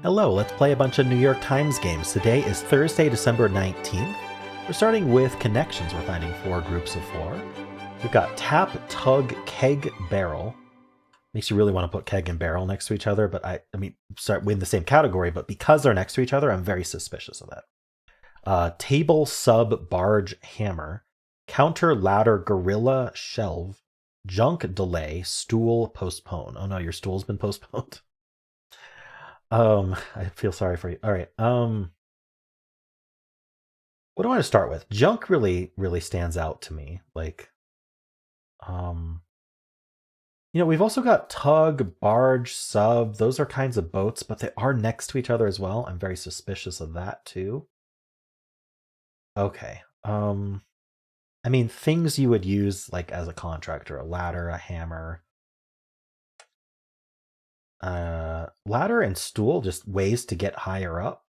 Hello, let's play a bunch of New York Times games. Today is Thursday, December 19th. We're starting with connections. We're finding 4 groups of 4. We've got tap, tug, keg, barrel. Makes you really want to put keg and barrel next to each other, but I mean, sorry, in the same category, but because they're next to each other, I'm very suspicious of that. Table, sub, barge, hammer. Counter, ladder, gorilla, shelve. Junk, delay, stool, postpone. Oh no, your stool's been postponed. I feel sorry for you. All right. What do I want to start with? Junk really stands out to me. Like, um, we've also got tug, barge, sub. Those are kinds of boats, but they are next to each other as well. I'm very suspicious of that too. Okay. I mean, things you would use like as a contractor: a ladder, a hammer, ladder and stool, just ways to get higher up.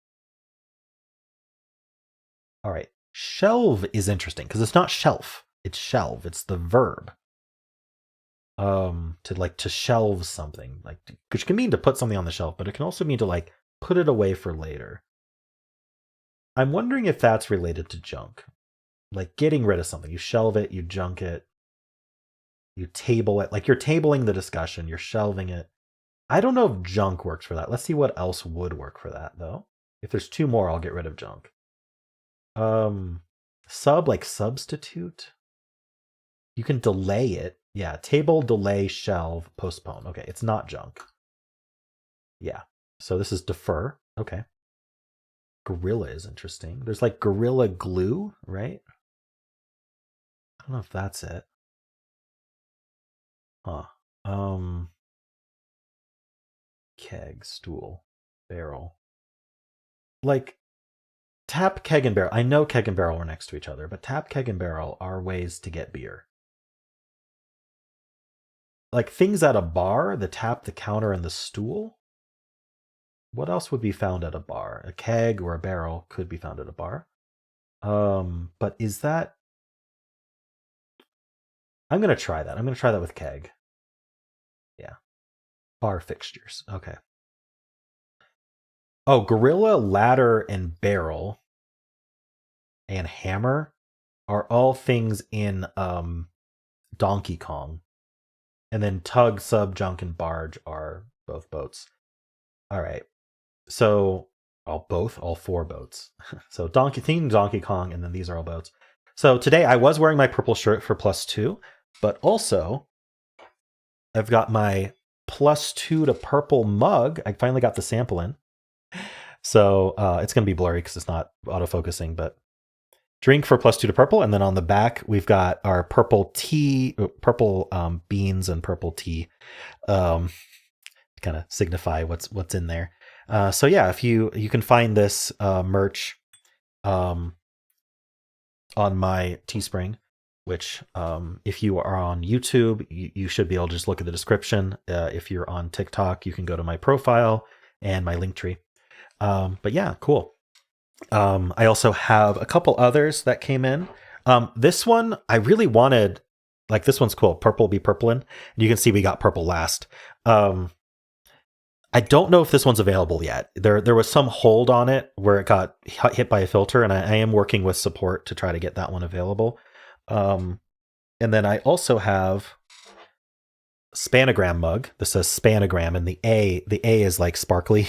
All right. Shelve is interesting because it's not shelf, it's shelve. It's the verb. To shelve something, like, which can mean to put something on the shelf, but it can also mean to like put it away for later. I'm wondering if that's related to junk, like getting rid of something. You shelve it, you junk it, you table it, like you're tabling the discussion, you're shelving it. I don't know if junk works for that. Let's see what else would work for that though. If there's 2 more, I'll get rid of junk. Sub, like substitute. You can delay it. Yeah, table, delay, shelve, postpone. Okay, it's not junk. Yeah. So this is defer. Okay. Gorilla is interesting. There's like gorilla glue, right? I don't know if that's it. Huh. Keg, stool, barrel. Like tap, keg, and barrel. I know keg and barrel are next to each other, but tap, keg, and barrel are ways to get beer. Like things at a bar, the tap, the counter, and the stool. What else would be found at a bar? A keg or a barrel could be found at a bar. But is that? I'm gonna try that. I'm gonna try that with keg. Yeah. Bar fixtures. Okay. Oh, gorilla, ladder, and barrel and hammer are all things in Donkey Kong. And then tug, sub, junk, and barge are both boats. All right. So all 4 boats. So Donkey Kong, and then these are all boats. So today I was wearing my purple shirt for +2, but also I've got my +2 to purple mug. I finally got the sample in. So it's going to be blurry because it's not autofocusing, but drink for +2 to purple. And then on the back, we've got our purple tea, purple beans and purple tea, to kind of signify what's in there. So yeah, if you can find this merch on my Teespring, which if you are on YouTube, you should be able to just look at the description. If you're on TikTok, you can go to my profile and my link tree. But yeah, cool. I also have a couple others that came in. This one I really wanted, like this one's cool. Purple be purplin'. You can see we got purple last. I don't know if this one's available yet. There was some hold on it where it got hit by a filter, and I am working with support to try to get that one available. And then I also have Spanogram mug. This says Spanogram, and the A is like sparkly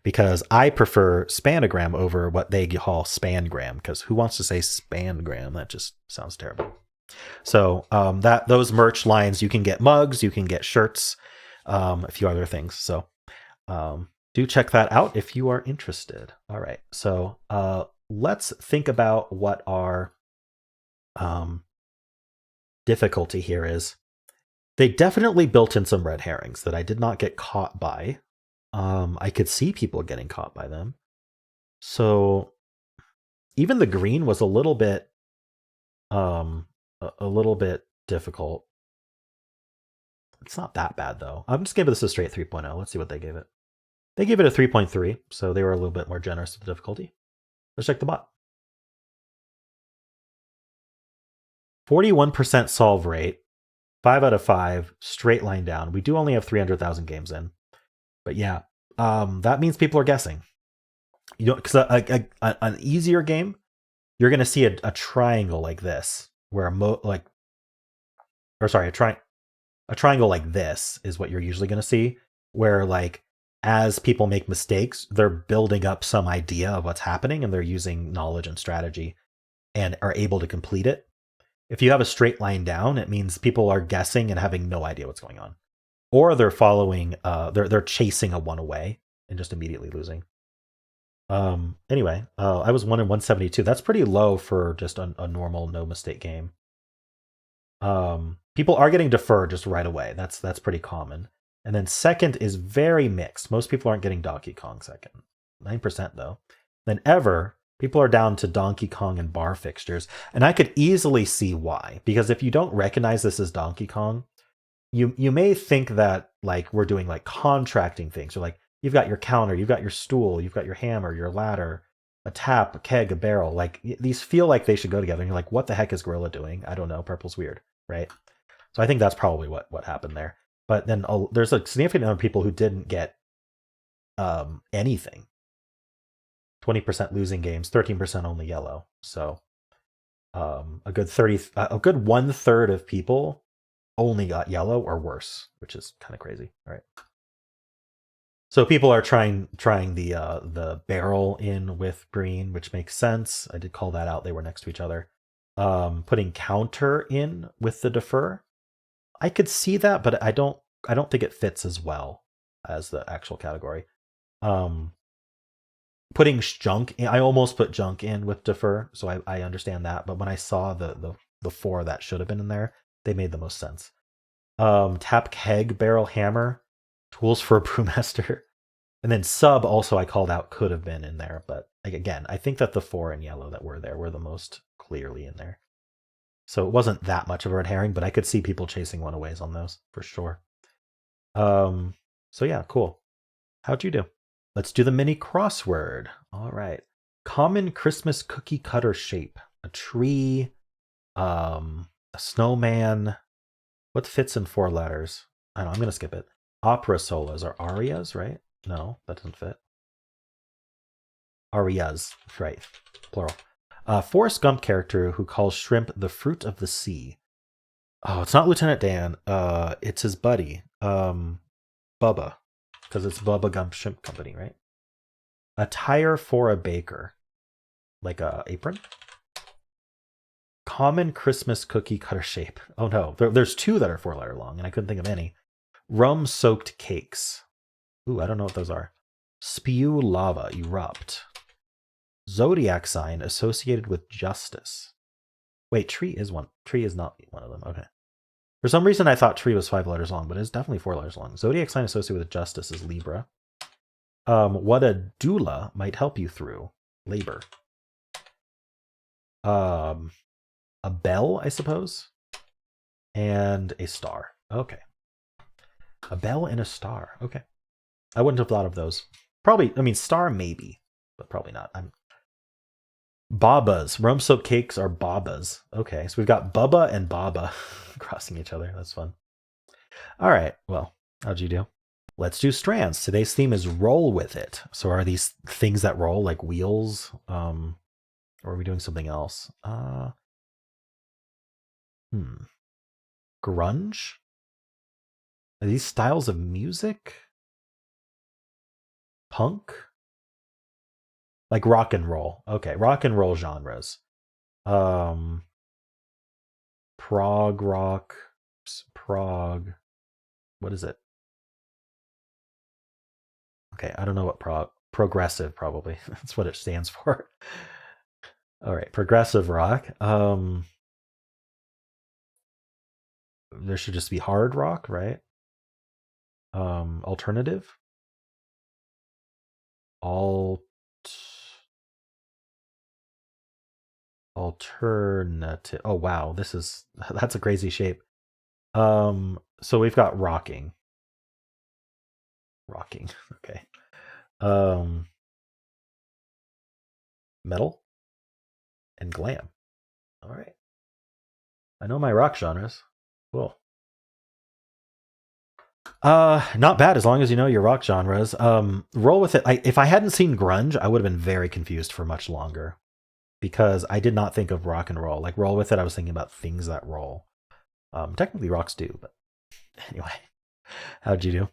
because I prefer Spanogram over what they call Spangram, because who wants to say Spangram? That just sounds terrible. So those merch lines, you can get mugs, you can get shirts, a few other things. So do check that out if you are interested. All right, so let's think about what our difficulty here is. They definitely built in some red herrings that I did not get caught by. I could see people getting caught by them. So even the green was a little bit difficult. It's not that bad though. I'm just giving this a straight 3.0. Let's see what they gave it. They gave it a 3.3, so they were a little bit more generous with the difficulty. Let's check the bot. 41% solve rate, 5 out of 5, straight line down. We do only have 300,000 games in. But yeah, That means people are guessing. You know, because an easier game, you're going to see a triangle like this, where a triangle like this is what you're usually going to see, where like as people make mistakes, they're building up some idea of what's happening and they're using knowledge and strategy and are able to complete it. If you have a straight line down, it means people are guessing and having no idea what's going on, or they're following, they're chasing a one away and just immediately losing. Anyway, I was 1 in 172. That's pretty low for just a normal no mistake game. People are getting deferred just right away. That's pretty common. And then second is very mixed. Most people aren't getting Donkey Kong second. 9% though. Then ever, people are down to Donkey Kong and bar fixtures. And I could easily see why. Because if you don't recognize this as Donkey Kong, you may think that like we're doing like contracting things, or like you've got your counter, you've got your stool, you've got your hammer, your ladder, a tap, a keg, a barrel. Like these feel like they should go together. And you're like, what the heck is Gorilla doing? I don't know. Purple's weird, right? So I think that's probably what happened there. But then there's a significant number of people who didn't get anything. 20% losing games, 13% only yellow. So a good 1/3 of people only got yellow or worse, which is kind of crazy. All right. So people are trying the barrel in with green, which makes sense. I did call that out. They were next to each other. Putting counter in with the defer, I could see that, but I don't think it fits as well as the actual category. Putting junk in, I almost put junk in with defer, so I understand that. But when I saw the 4 that should have been in there, they made the most sense. Tap keg, barrel hammer, tools for a brewmaster. And then sub also I called out could have been in there, but like, again, I think that the 4 in yellow that were there were the most clearly in there. So it wasn't that much of a red herring, but I could see people chasing one aways on those for sure. So yeah, cool. How'd you do? Let's do the mini crossword. All right. Common Christmas cookie cutter shape. A tree, a snowman. What fits in 4 letters? I don't know, I'm gonna skip it. Opera solos are arias, right? No, that doesn't fit. Arias, right? Plural. Forrest Gump character who calls shrimp the fruit of the sea. Oh, it's not Lieutenant Dan. It's his buddy, Bubba, because it's Bubba Gump Shrimp Company, right? Attire for a baker, like a apron. Common Christmas cookie cutter shape. Oh no, there's 2 that are 4-letter long, and I couldn't think of any. Rum-soaked cakes. Ooh, I don't know what those are. Spew lava, erupt. Zodiac sign associated with justice. Wait, tree is one. Tree is not one of them. Okay. For some reason, I thought tree was 5 letters long, but it's definitely 4 letters long. Zodiac sign associated with justice is Libra. What a doula might help you through. Labor. A bell, I suppose. And a star. Okay. A bell and a star. Okay. I wouldn't have thought of those. Probably, I mean, star maybe, but probably not. Babas. Rum soap cakes are babas. Okay, so we've got Bubba and Baba crossing each other. That's fun. All right, well, how'd you do? Let's do strands. Today's theme is roll with it. So are these things that roll like wheels? Or are we doing something else? Grunge? Are these styles of music? Punk? Like rock and roll. Okay, rock and roll genres. Prog rock, prog. What is it? Okay, I don't know what progressive probably. That's what it stands for. All right, progressive rock. There should just be hard rock, right? Alternative. Alt alternative. Oh wow, that's a crazy shape. So we've got rocking. Rocking. Okay. Metal and glam. All right. I know my rock genres. Cool. Not bad as long as you know your rock genres. Roll with it. If I hadn't seen grunge, I would have been very confused for much longer because I did not think of rock and roll. Like roll with it, I was thinking about things that roll. Technically rocks do, but anyway, how'd you do?